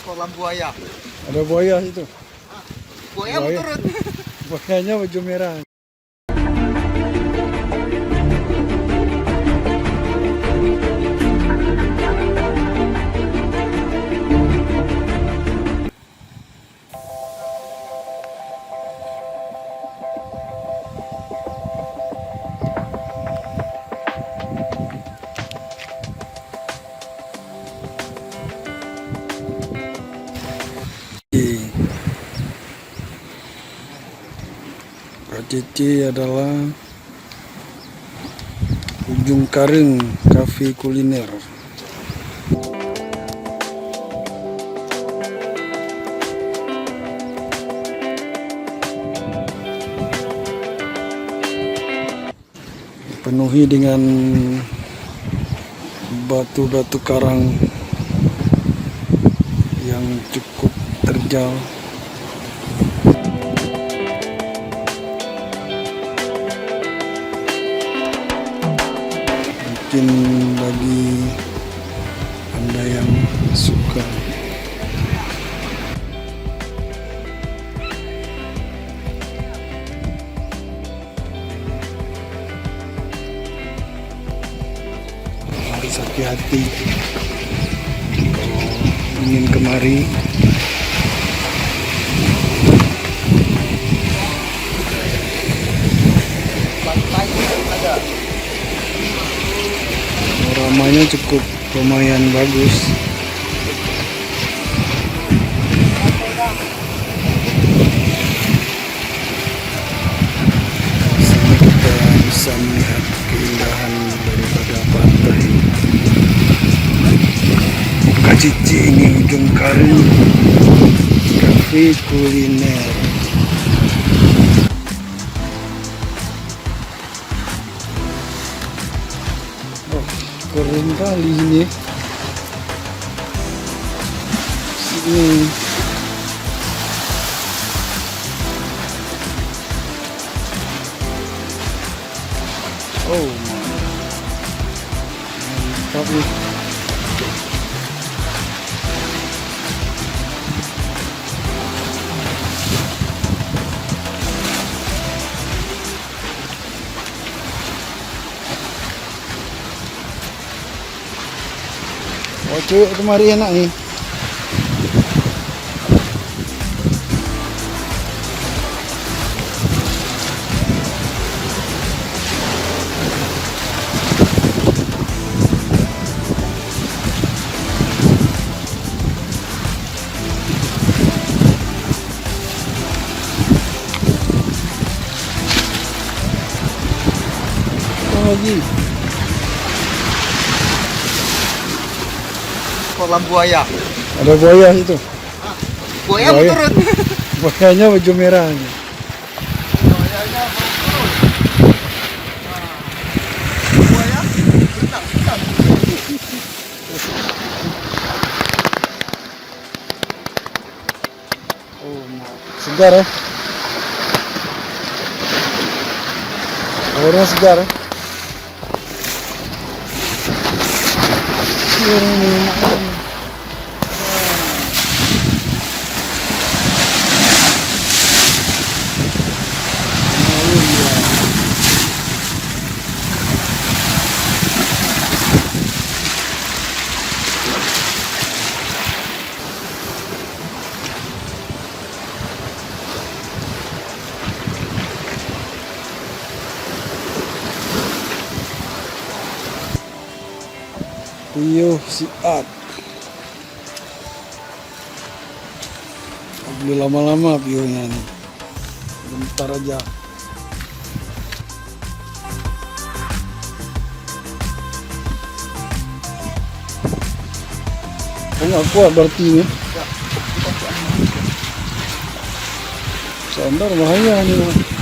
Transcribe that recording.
kolam buaya. Ada buaya situ. Buaya mau turun. Buayanya baju merah. KCC adalah Ujung Karing Cafe Kuliner. Dipenuhi dengan batu-batu karang yang cukup terjal. Mungkin bagi Anda yang suka harus hati-hati kalau ingin kemari. Panoramanya cukup lumayan bagus. Sini kita bisa melihat keindahan daripada pantai. KCC ini Ujung Karing Cafe Kuliner. Keren kali ini. Sini. Oh, mantap nih. Oh cuy, kemari enak nih. Lagi Kolam buaya. ada buaya situ. Buaya mau turun. Buayanya baju merah. Buayanya mau turun. Buaya berenang. Oh, segar ya. Airnya segar ya. Rio Siat. Beli lama-lama view-nya nih. Bentar aja. Oh, nggak kuat berarti nih. Sandar bahaya nih.